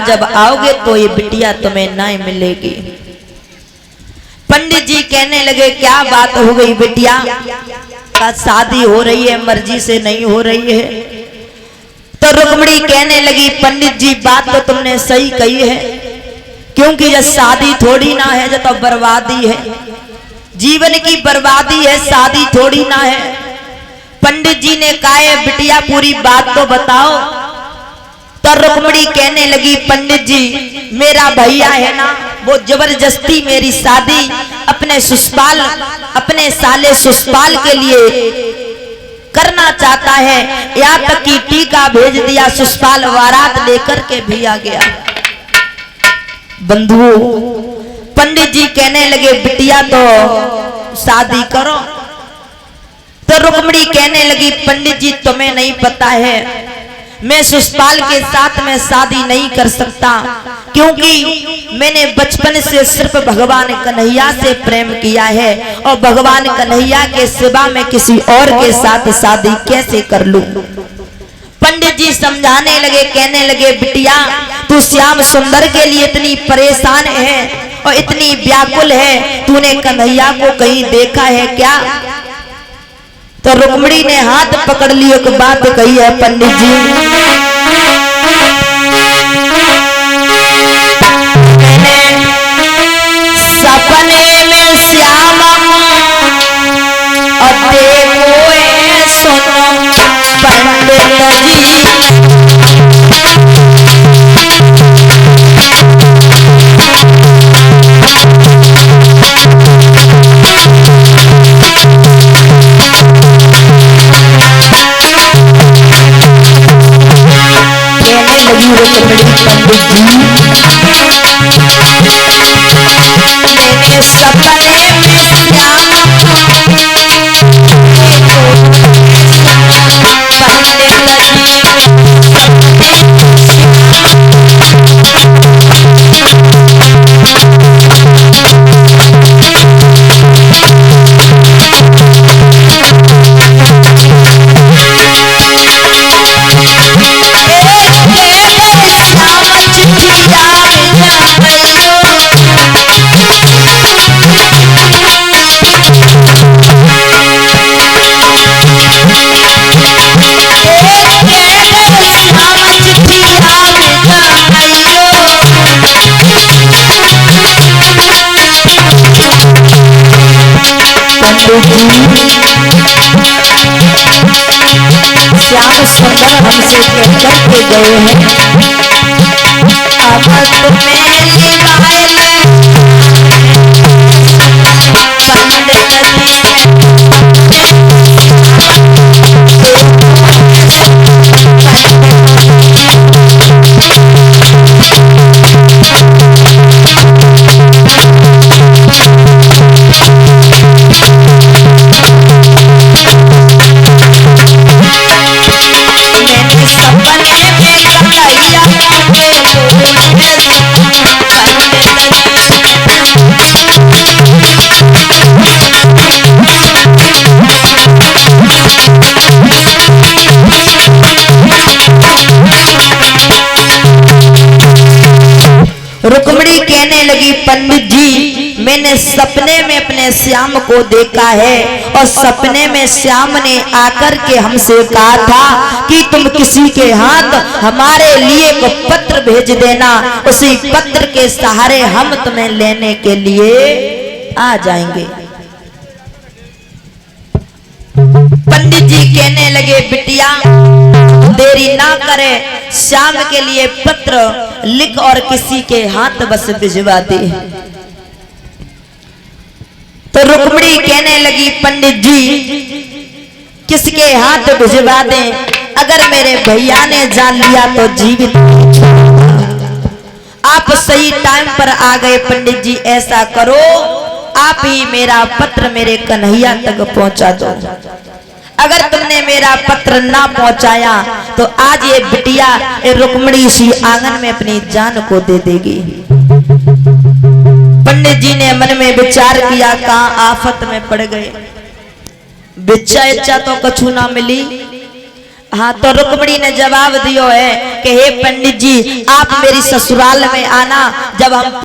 जब आओगे तो ये बिटिया तुम्हें नहीं मिलेगी। पंडित जी कहने लगे क्या बात हो गई बिटिया का शादी हो रही है मर्जी से नहीं हो रही है। तो रुक्मिणी कहने लगी पंडित जी बात तो तुमने सही कही है, क्योंकि ये शादी थोड़ी ना है, ये तो बर्बादी है, जीवन की बर्बादी है, शादी थोड़ी ना है। पंडित जी ने कहा बिटिया पूरी बात तो बताओ। तो रुक्मिणी कहने लगी पंडित जी मेरा भैया है ना, वो जबरदस्ती मेरी शादी अपने सुसपाल अपने साले सुसपाल के लिए करना चाहता है। यहाँ तक कि टीका भेज दिया, सुसपाल बारात लेकर के भी आ गया। बंधुओं पंडित जी कहने लगे बिटिया तो शादी करो। तो रुक्मिणी कहने लगी पंडित जी तुम्हें नहीं पता है, मैं सुसपाल के साथ में शादी नहीं कर सकता, क्योंकि मैंने बचपन से सिर्फ भगवान कन्हैया से प्रेम किया है और भगवान कन्हैया के सिवा मैं किसी और के साथ शादी कैसे कर लूं। पंडित जी समझाने लगे, कहने लगे बिटिया तू श्याम सुंदर के लिए इतनी परेशान है और इतनी व्याकुल है, तूने कन्हैया को कहीं देखा है क्या। तो रुक्मिणी ने हाथ पकड़ ली, एक बात कही है पंडित जी सपने में श्याम और देखो सुनो पंडित जी मैंने सपने में श्याम सुंदर हमसे कहकर के गए हैं रुक्मिणी कहने लगी पंडित जी मैंने सपने में अपने श्याम को देखा है और सपने में श्याम ने आकर के हमसे कहा था कि तुम किसी के हाथ हमारे लिए को पत्र भेज देना, उसी पत्र के सहारे हम तुम्हें लेने के लिए आ जाएंगे। पंडित जी कहने लगे बिटिया देरी ना करे, श्याम के लिए पत्र लिख और किसी के हाथ बस भिजवा दे। तो रुक्मिणी कहने लगी पंडित जी किसके हाथ भिजवा दें, अगर मेरे भैया ने जान लिया तो जीवित आप सही टाइम पर आ गए। पंडित जी ऐसा करो आप ही मेरा पत्र मेरे कन्हैया तक पहुंचा दो। अगर तुमने मेरा पत्र ना पहुंचाया तो आज ये बिटिया रुक्मिणी सी आंगन में अपनी जान को दे देगी। पंडित जी ने मन में विचार किया, कहाँ आफत में पड़ गए, बिच्छा इच्छा तो कछु ना मिली। हाँ, तो रुक्मिणी ने जवाब दियो है कि हे पंडित जी, आप मेरी ससुराल में आना, जब हम